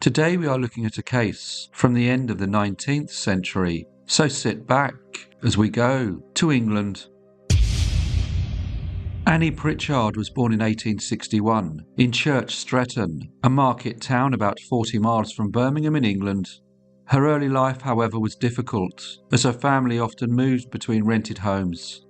Today we are looking at a case from the end of the 19th century, so sit back as we go to England. Annie Pritchard was born in 1861 in Church Stretton, a market town about 40 miles from Birmingham in England. Her early life, however, was difficult, as her family often moved between rented homes.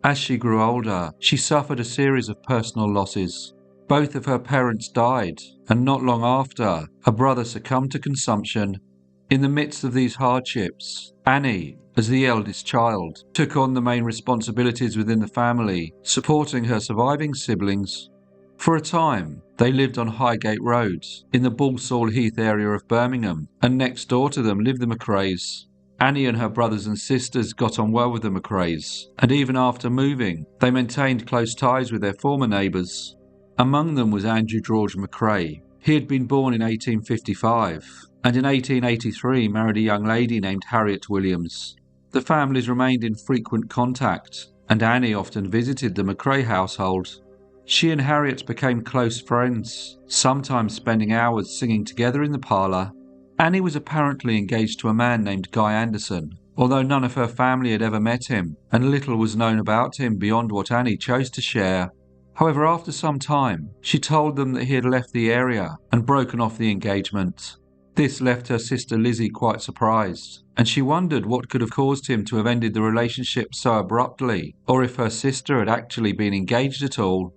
As she grew older, she suffered a series of personal losses. Both of her parents died, and not long after, her brother succumbed to consumption. In the midst of these hardships, Annie, as the eldest child, took on the main responsibilities within the family, supporting her surviving siblings. For a time, they lived on Highgate Road, in the Balsall Heath area of Birmingham, and next door to them lived the McRaes. Annie and her brothers and sisters got on well with the McRaes, and even after moving, they maintained close ties with their former neighbours. Among them was Andrew George McRae. He had been born in 1855, and in 1883 married a young lady named Harriet Williams. The families remained in frequent contact, and Annie often visited the McRae household. She and Harriet became close friends, sometimes spending hours singing together in the parlour. Annie was apparently engaged to a man named Guy Anderson, although none of her family had ever met him, and little was known about him beyond what Annie chose to share. However, after some time, she told them that he had left the area and broken off the engagement. This left her sister Lizzie quite surprised, and she wondered what could have caused him to have ended the relationship so abruptly, or if her sister had actually been engaged at all.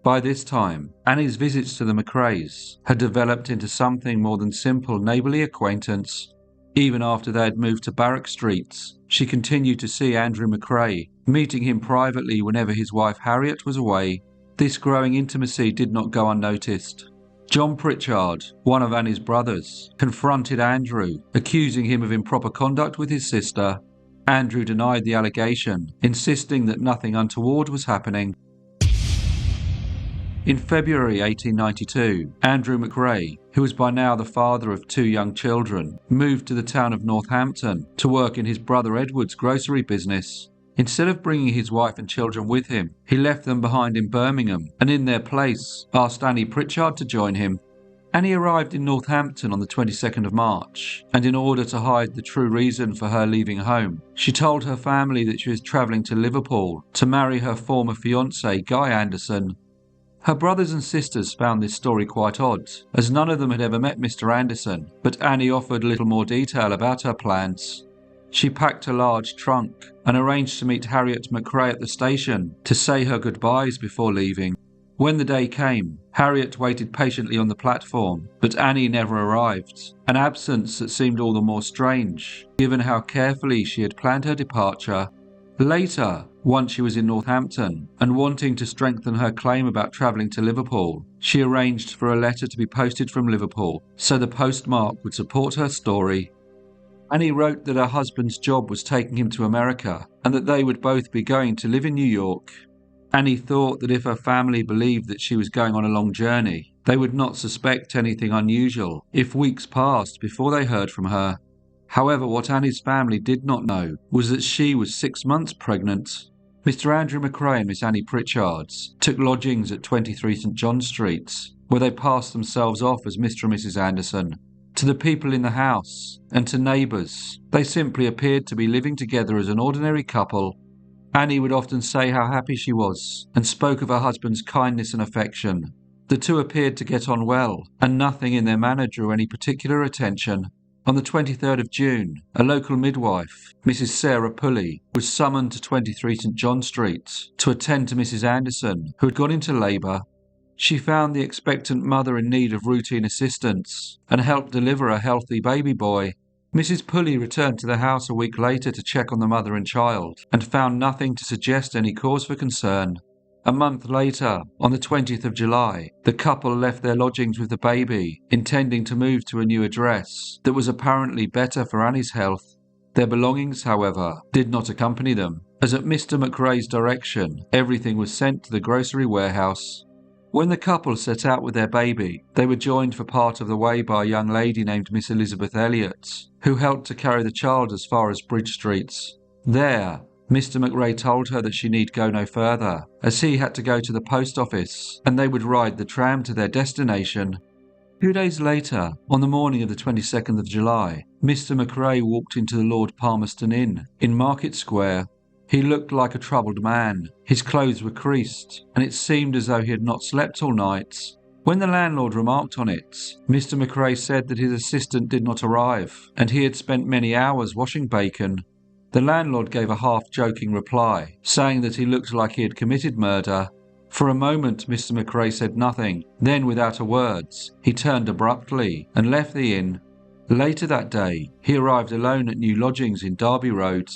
By this time, Annie's visits to the McRaes had developed into something more than simple neighbourly acquaintance. Even after they had moved to Barrack Street, she continued to see Andrew McRae, meeting him privately whenever his wife Harriet was away. This growing intimacy did not go unnoticed. John Pritchard, one of Annie's brothers, confronted Andrew, accusing him of improper conduct with his sister. Andrew denied the allegation, insisting that nothing untoward was happening. In February 1892, Andrew McRae, who was by now the father of 2 young children, moved to the town of Northampton to work in his brother Edward's grocery business. Instead of bringing his wife and children with him, he left them behind in Birmingham and in their place asked Annie Pritchard to join him. Annie arrived in Northampton on the 22nd of March, and in order to hide the true reason for her leaving home, she told her family that she was travelling to Liverpool to marry her former fiancé Guy Anderson. Her brothers and sisters found this story quite odd, as none of them had ever met Mr. Anderson, but Annie offered a little more detail about her plans. She packed a large trunk and arranged to meet Harriet McRae at the station to say her goodbyes before leaving. When the day came, Harriet waited patiently on the platform, but Annie never arrived, an absence that seemed all the more strange, given how carefully she had planned her departure. Later, once she was in Northampton, and wanting to strengthen her claim about travelling to Liverpool, she arranged for a letter to be posted from Liverpool, so the postmark would support her story. Annie wrote that her husband's job was taking him to America, and that they would both be going to live in New York. Annie thought that if her family believed that she was going on a long journey, they would not suspect anything unusual if weeks passed before they heard from her. However, what Annie's family did not know was that she was 6 months pregnant. Mr. Andrew McRae and Miss Annie Pritchard took lodgings at 23 St. John Street, where they passed themselves off as Mr. and Mrs. Anderson. To the people in the house, and to neighbours, they simply appeared to be living together as an ordinary couple. Annie would often say how happy she was, and spoke of her husband's kindness and affection. The two appeared to get on well, and nothing in their manner drew any particular attention. On the 23rd of June, a local midwife, Mrs. Sarah Pulley, was summoned to 23 St. John Street to attend to Mrs. Anderson, who had gone into labour. She found the expectant mother in need of routine assistance and helped deliver a healthy baby boy. Mrs. Pulley returned to the house a week later to check on the mother and child and found nothing to suggest any cause for concern. A month later, on the 20th of July, the couple left their lodgings with the baby, intending to move to a new address that was apparently better for Annie's health. Their belongings, however, did not accompany them, as at Mr. McRae's direction, everything was sent to the grocery warehouse. When the couple set out with their baby, they were joined for part of the way by a young lady named Miss Elizabeth Elliot, who helped to carry the child as far as Bridge Street. There, Mr. McRae told her that she need go no further, as he had to go to the post office, and they would ride the tram to their destination. 2 days later, on the morning of the 22nd of July, Mr. McRae walked into the Lord Palmerston Inn in Market Square. He looked like a troubled man. His clothes were creased, and it seemed as though he had not slept all night. When the landlord remarked on it, Mr. McRae said that his assistant did not arrive, and he had spent many hours washing bacon. The landlord gave a half-joking reply, saying that he looked like he had committed murder. For a moment Mr. McRae said nothing, then without a word, he turned abruptly and left the inn. Later that day, he arrived alone at new lodgings in Derby Road.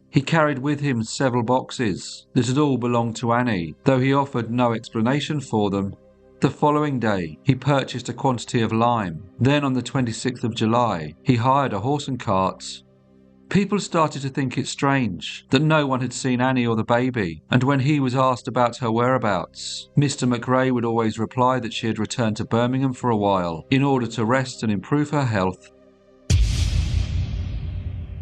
He carried with him several boxes that had all belonged to Annie, though he offered no explanation for them. The following day, he purchased a quantity of lime. Then on the 26th of July, he hired a horse and cart. People started to think it strange that no one had seen Annie or the baby, and when he was asked about her whereabouts, Mr. McRae would always reply that she had returned to Birmingham for a while in order to rest and improve her health.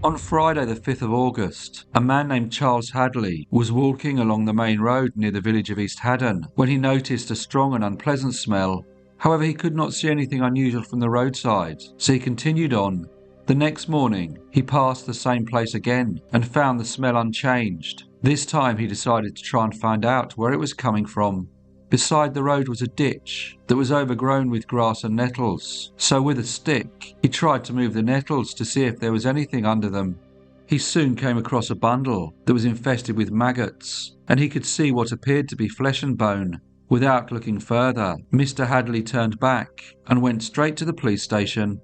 On Friday the 5th of August, a man named Charles Hadley was walking along the main road near the village of East Haddon when he noticed a strong and unpleasant smell. However, he could not see anything unusual from the roadside, so he continued on. The next morning, he passed the same place again and found the smell unchanged. This time he decided to try and find out where it was coming from. Beside the road was a ditch that was overgrown with grass and nettles, so with a stick, he tried to move the nettles to see if there was anything under them. He soon came across a bundle that was infested with maggots, and he could see what appeared to be flesh and bone. Without looking further, Mr. Hadley turned back and went straight to the police station.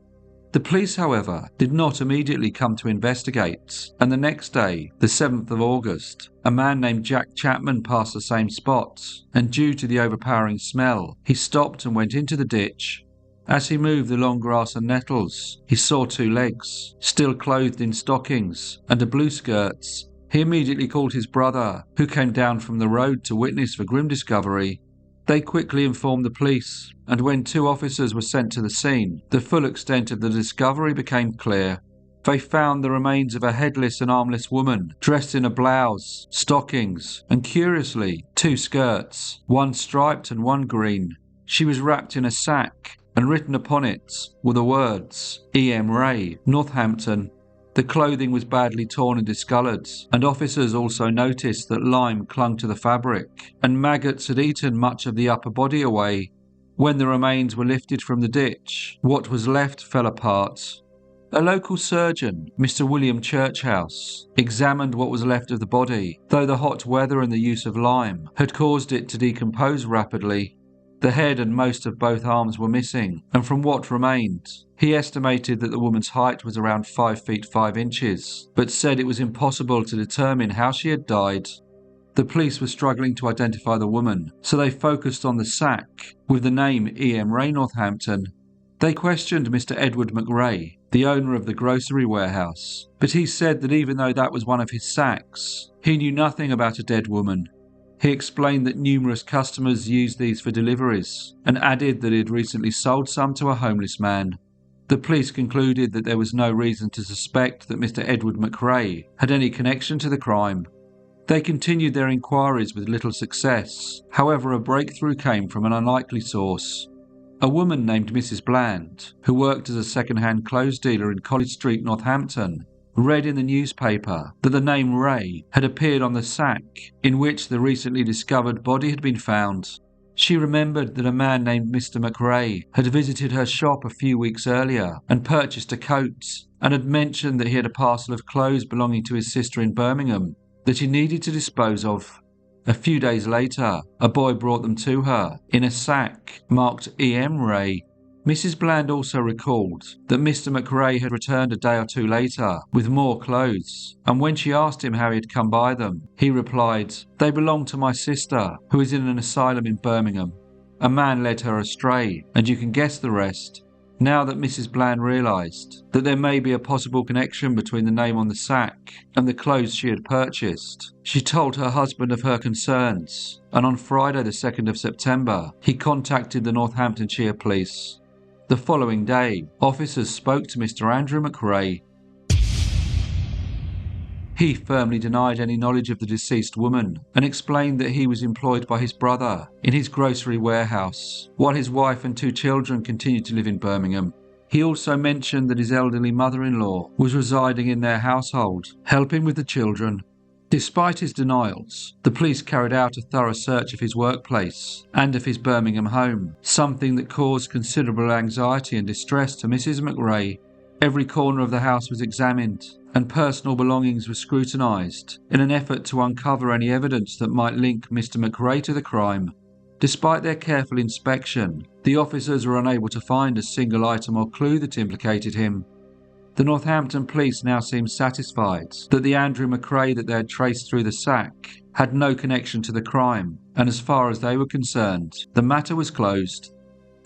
The police, however, did not immediately come to investigate, and the next day, the 7th of August, a man named Jack Chapman passed the same spot, and due to the overpowering smell, he stopped and went into the ditch. As he moved the long grass and nettles, he saw 2 legs, still clothed in stockings and a blue skirt. He immediately called his brother, who came down from the road to witness the grim discovery. They quickly informed the police, and when 2 officers were sent to the scene, the full extent of the discovery became clear. They found the remains of a headless and armless woman, dressed in a blouse, stockings, and curiously, 2 skirts, one striped and one green. She was wrapped in a sack, and written upon it were the words, McRae, Northampton. The clothing was badly torn and discoloured, and officers also noticed that lime clung to the fabric, and maggots had eaten much of the upper body away. When the remains were lifted from the ditch, what was left fell apart. A local surgeon, Mr. William Churchhouse, examined what was left of the body, though the hot weather and the use of lime had caused it to decompose rapidly. The head and most of both arms were missing, and from what remained, he estimated that the woman's height was around 5 feet 5 inches, but said it was impossible to determine how she had died. The police were struggling to identify the woman, so they focused on the sack with the name McRae, Northampton. They questioned Mr. Edward McRae, the owner of the grocery warehouse, but he said that even though that was one of his sacks, he knew nothing about a dead woman. He explained that numerous customers used these for deliveries, and added that he had recently sold some to a homeless man. The police concluded that there was no reason to suspect that Mr. Edward McRae had any connection to the crime. They continued their inquiries with little success. However, a breakthrough came from an unlikely source. A woman named Mrs. Bland, who worked as a second-hand clothes dealer in College Street, Northampton, read in the newspaper that the name Ray had appeared on the sack in which the recently discovered body had been found. She remembered that a man named Mr. McRae had visited her shop a few weeks earlier and purchased a coat, and had mentioned that he had a parcel of clothes belonging to his sister in Birmingham that he needed to dispose of. A few days later, a boy brought them to her in a sack marked McRae. Mrs. Bland also recalled that Mr. McRae had returned a day or 2 later with more clothes, and when she asked him how he had come by them, he replied, "They belong to my sister, who is in an asylum in Birmingham. A man led her astray, and you can guess the rest." Now that Mrs. Bland realised that there may be a possible connection between the name on the sack and the clothes she had purchased, she told her husband of her concerns, and on Friday the 2nd of September, he contacted the Northamptonshire police. The following day, officers spoke to Mr. Andrew McRae. He firmly denied any knowledge of the deceased woman and explained that he was employed by his brother in his grocery warehouse, while his wife and 2 children continued to live in Birmingham. He also mentioned that his elderly mother-in-law was residing in their household, helping with the children. Despite his denials, the police carried out a thorough search of his workplace and of his Birmingham home, something that caused considerable anxiety and distress to Mrs. McRae. Every corner of the house was examined, and personal belongings were scrutinised in an effort to uncover any evidence that might link Mr. McRae to the crime. Despite their careful inspection, the officers were unable to find a single item or clue that implicated him. The Northampton police now seemed satisfied that the Andrew McRae that they had traced through the sack had no connection to the crime, and as far as they were concerned, the matter was closed.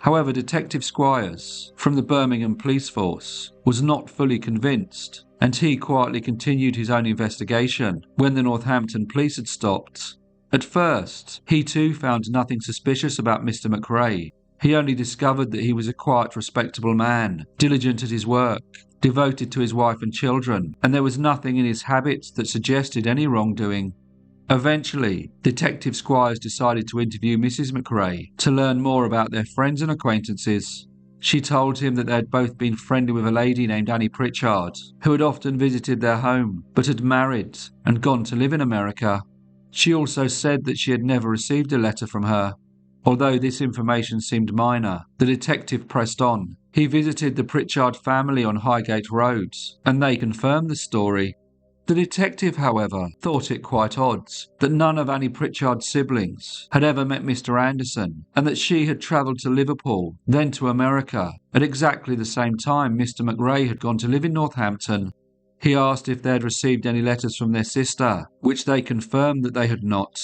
However, Detective Squires, from the Birmingham police force, was not fully convinced, and he quietly continued his own investigation when the Northampton police had stopped. At first, he too found nothing suspicious about Mr. McRae. He only discovered that he was a quiet, respectable man, diligent at his work, devoted to his wife and children, and there was nothing in his habits that suggested any wrongdoing. Eventually, Detective Squires decided to interview Mrs. McRae to learn more about their friends and acquaintances. She told him that they had both been friendly with a lady named Annie Pritchard, who had often visited their home, but had married and gone to live in America. She also said that she had never received a letter from her. Although this information seemed minor, the detective pressed on. He visited the Pritchard family on Highgate Road, and they confirmed the story. The detective, however, thought it quite odd that none of Annie Pritchard's siblings had ever met Mr. Anderson, and that she had travelled to Liverpool, then to America, at exactly the same time Mr. McRae had gone to live in Northampton. He asked if they had received any letters from their sister, which they confirmed that they had not.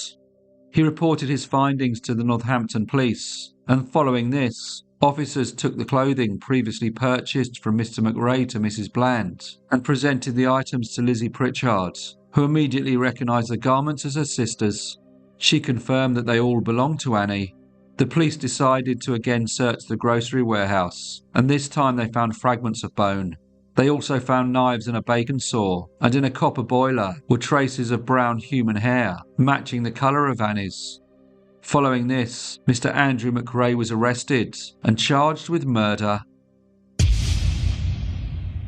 He reported his findings to the Northampton police, and following this, officers took the clothing previously purchased from Mr. McRae to Mrs. Bland and presented the items to Lizzie Pritchard, who immediately recognised the garments as her sister's. She confirmed that they all belonged to Annie. The police decided to again search the grocery warehouse, and this time they found fragments of bone. They also found knives and a bacon saw, and in a copper boiler were traces of brown human hair, matching the colour of Annie's. Following this, Mr. Andrew McRae was arrested and charged with murder.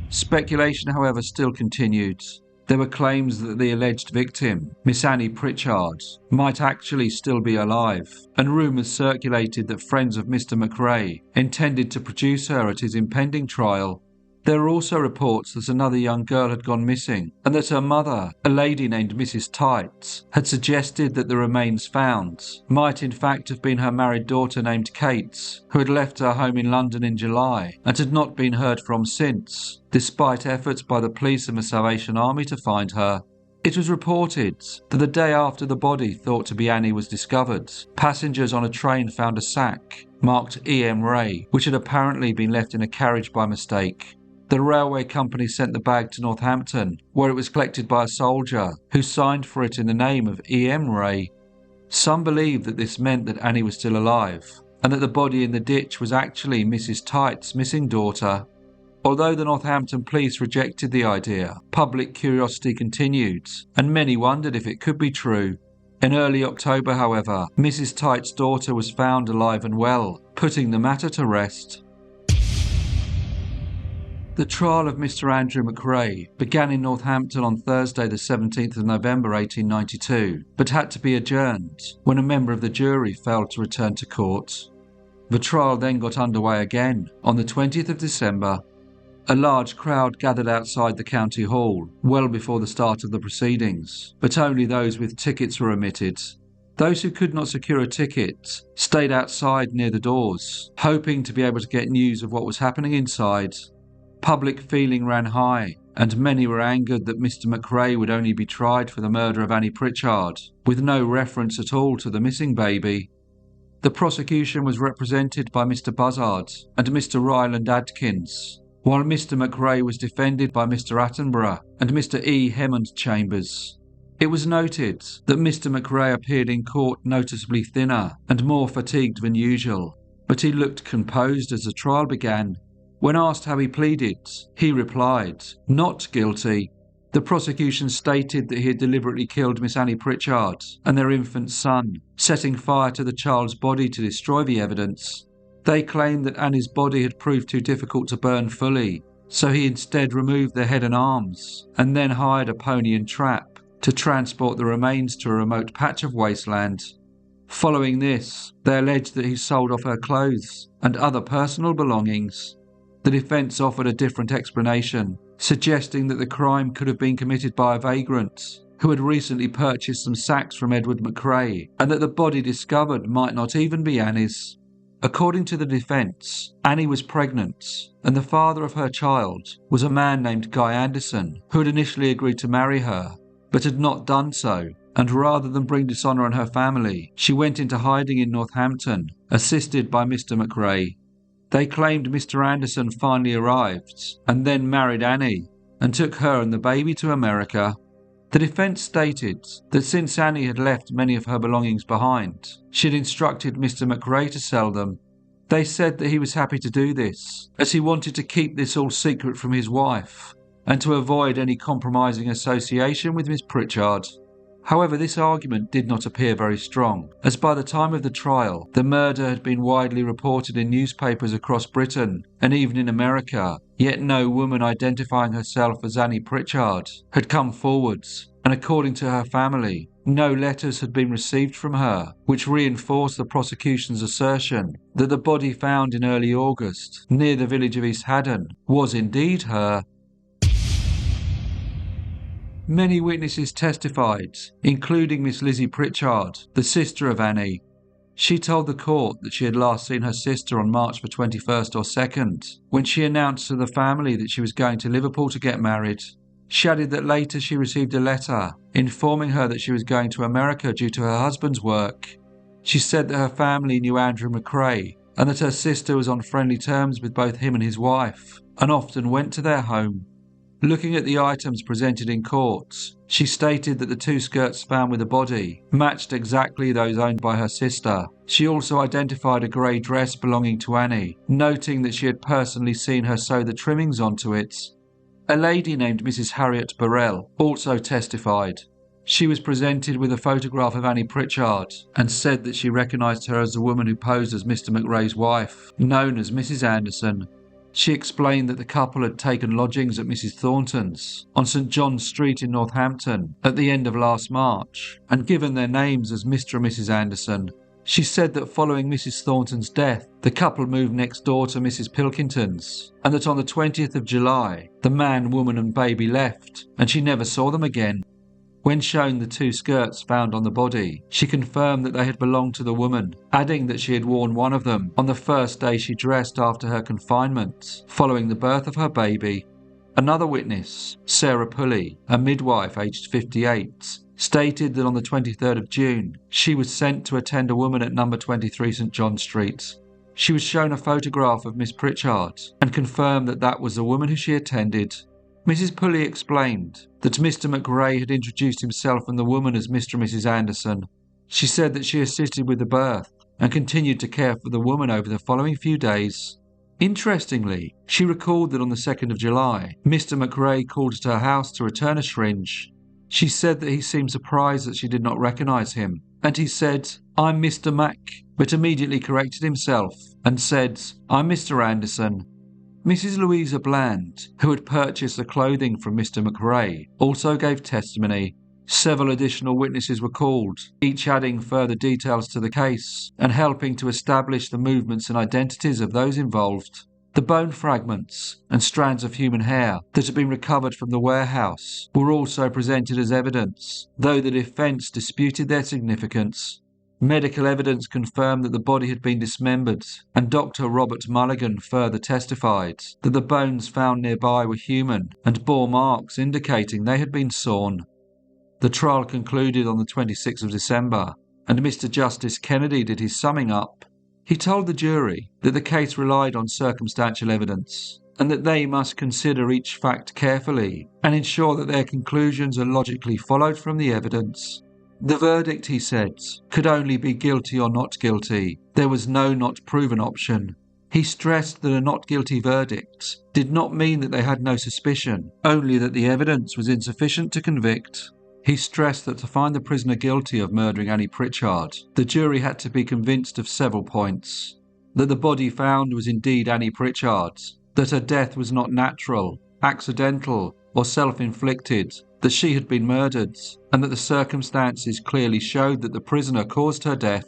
Speculation, however, still continued. There were claims that the alleged victim, Miss Annie Pritchard, might actually still be alive, and rumours circulated that friends of Mr. McRae intended to produce her at his impending trial. There were also reports that another young girl had gone missing, and that her mother, a lady named Mrs. Tights, had suggested that the remains found might in fact have been her married daughter named Kate, who had left her home in London in July and had not been heard from since, despite efforts by the police and the Salvation Army to find her. It was reported that the day after the body thought to be Annie was discovered, passengers on a train found a sack marked E.M. Ray, which had apparently been left in a carriage by mistake. The railway company sent the bag to Northampton, where it was collected by a soldier who signed for it in the name of E.M. Ray. Some believe that this meant that Annie was still alive, and that the body in the ditch was actually Mrs. Tights' missing daughter. Although the Northampton police rejected the idea, public curiosity continued, and many wondered if it could be true. In early October, however, Mrs. Tights' daughter was found alive and well, putting the matter to rest. The trial of Mr. Andrew McRae began in Northampton on Thursday the 17th of November 1892, but had to be adjourned when a member of the jury failed to return to court. The trial then got underway again on the 20th of December. A large crowd gathered outside the county hall well before the start of the proceedings, but only those with tickets were admitted. Those who could not secure a ticket stayed outside near the doors, hoping to be able to get news of what was happening inside. Public feeling ran high, and many were angered that Mr. McRae would only be tried for the murder of Annie Pritchard, with no reference at all to the missing baby. The prosecution was represented by Mr. Buzzard and Mr. Ryland Adkins, while Mr. McRae was defended by Mr. Attenborough and Mr. E. Hemmond Chambers. It was noted that Mr. McRae appeared in court noticeably thinner and more fatigued than usual, but he looked composed as the trial began. When asked how he pleaded, he replied, "Not guilty." The prosecution stated that he had deliberately killed Miss Annie Pritchard and their infant son, setting fire to the child's body to destroy the evidence. They claimed that Annie's body had proved too difficult to burn fully, so he instead removed the head and arms and then hired a pony and trap to transport the remains to a remote patch of wasteland. Following this, they alleged that he sold off her clothes and other personal belongings. The defence offered a different explanation, suggesting that the crime could have been committed by a vagrant who had recently purchased some sacks from Edward McRae, and that the body discovered might not even be Annie's. According to the defence, Annie was pregnant, and the father of her child was a man named Guy Anderson, who had initially agreed to marry her, but had not done so, and rather than bring dishonour on her family, she went into hiding in Northampton, assisted by Mr. McRae. They claimed Mr. Anderson finally arrived, and then married Annie, and took her and the baby to America. The defence stated that since Annie had left many of her belongings behind, she had instructed Mr. McRae to sell them. They said that he was happy to do this, as he wanted to keep this all secret from his wife, and to avoid any compromising association with Miss Pritchard. However, this argument did not appear very strong, as by the time of the trial, the murder had been widely reported in newspapers across Britain and even in America, yet no woman identifying herself as Annie Pritchard had come forwards, and according to her family, no letters had been received from her, which reinforced the prosecution's assertion that the body found in early August near the village of East Haddon was indeed her. Many witnesses testified, including Miss Lizzie Pritchard, the sister of Annie. She told the court that she had last seen her sister on March the 21st or 2nd, when she announced to the family that she was going to Liverpool to get married. She added that later she received a letter informing her that she was going to America due to her husband's work. She said that her family knew Andrew McRae and that her sister was on friendly terms with both him and his wife, and often went to their home. Looking at the items presented in court, she stated that the two skirts found with the body matched exactly those owned by her sister. She also identified a grey dress belonging to Annie, noting that she had personally seen her sew the trimmings onto it. A lady named Mrs. Harriet Burrell also testified. She was presented with a photograph of Annie Pritchard and said that she recognised her as the woman who posed as Mr. McRae's wife, known as Mrs. Anderson. She explained that the couple had taken lodgings at Mrs. Thornton's on St. John's Street in Northampton at the end of last March and given their names as Mr. and Mrs. Anderson. She said that following Mrs. Thornton's death, the couple moved next door to Mrs. Pilkington's, and that on the 20th of July, the man, woman and baby left, and she never saw them again. When shown the two skirts found on the body, she confirmed that they had belonged to the woman, adding that she had worn one of them on the first day she dressed after her confinement, following the birth of her baby. Another witness, Sarah Pulley, a midwife aged 58, stated that on the 23rd of June, she was sent to attend a woman at number 23 St. John Street. She was shown a photograph of Miss Pritchard and confirmed that that was the woman who she attended. Mrs. Pulley explained that Mr. McRae had introduced himself and the woman as Mr. and Mrs. Anderson. She said that she assisted with the birth and continued to care for the woman over the following few days. Interestingly, she recalled that on the 2nd of July, Mr. McRae called at her house to return a syringe. She said that he seemed surprised that she did not recognise him, and he said, "I'm Mr. Mac," but immediately corrected himself and said, "I'm Mr. Anderson." Mrs. Louisa Bland, who had purchased the clothing from Mr. McRae, also gave testimony. Several additional witnesses were called, each adding further details to the case and helping to establish the movements and identities of those involved. The bone fragments and strands of human hair that had been recovered from the warehouse were also presented as evidence, though the defence disputed their significance. Medical evidence confirmed that the body had been dismembered, and Dr. Robert Mulligan further testified that the bones found nearby were human and bore marks indicating they had been sawn. The trial concluded on the 26th of December, and Mr. Justice Kennedy did his summing up. He told the jury that the case relied on circumstantial evidence, and that they must consider each fact carefully and ensure that their conclusions are logically followed from the evidence. The verdict, he said, could only be guilty or not guilty. There was no not proven option. He stressed that a not guilty verdict did not mean that they had no suspicion, only that the evidence was insufficient to convict. He stressed that to find the prisoner guilty of murdering Annie Pritchard, the jury had to be convinced of several points. That the body found was indeed Annie Pritchard's, that her death was not natural, accidental, or self-inflicted, that she had been murdered, and that the circumstances clearly showed that the prisoner caused her death.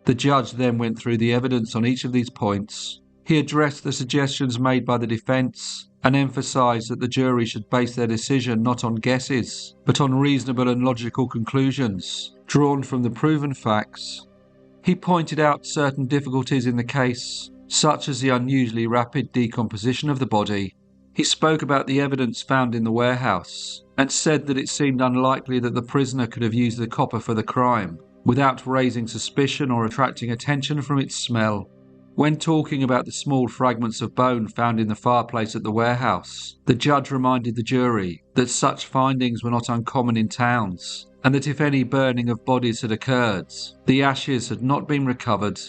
The judge then went through the evidence on each of these points. He addressed the suggestions made by the defence and emphasised that the jury should base their decision not on guesses, but on reasonable and logical conclusions drawn from the proven facts. He pointed out certain difficulties in the case, such as the unusually rapid decomposition of the body. He spoke about the evidence found in the warehouse and said that it seemed unlikely that the prisoner could have used the copper for the crime without raising suspicion or attracting attention from its smell. When talking about the small fragments of bone found in the fireplace at the warehouse, the judge reminded the jury that such findings were not uncommon in towns, and that if any burning of bodies had occurred, the ashes had not been recovered.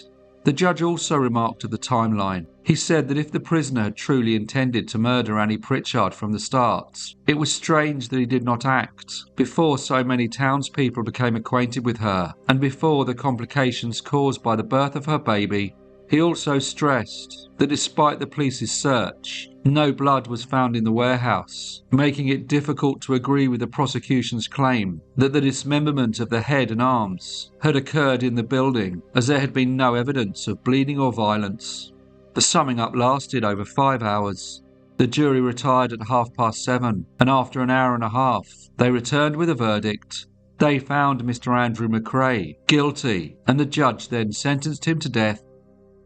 The judge also remarked of the timeline. He said that if the prisoner had truly intended to murder Annie Pritchard from the start, it was strange that he did not act before so many townspeople became acquainted with her, and before the complications caused by the birth of her baby. He also stressed that despite the police's search, no blood was found in the warehouse, making it difficult to agree with the prosecution's claim that the dismemberment of the head and arms had occurred in the building, as there had been no evidence of bleeding or violence. The summing up lasted over 5 hours. The jury retired at 7:30, and after an hour and a half, they returned with a verdict. They found Mr. Andrew McRae guilty, and the judge then sentenced him to death.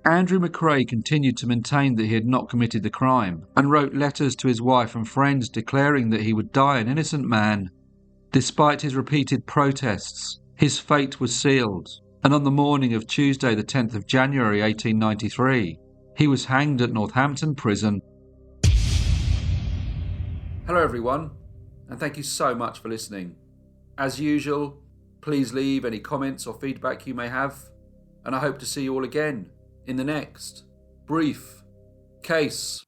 Andrew McRae continued to maintain that he had not committed the crime, and wrote letters to his wife and friends declaring that he would die an innocent man. Despite his repeated protests, his fate was sealed, and on the morning of Tuesday the 10th of January 1893, he was hanged at Northampton prison. Hello everyone, and thank you so much for listening. As usual, please leave any comments or feedback you may have, and I hope to see you all again in the next brief case.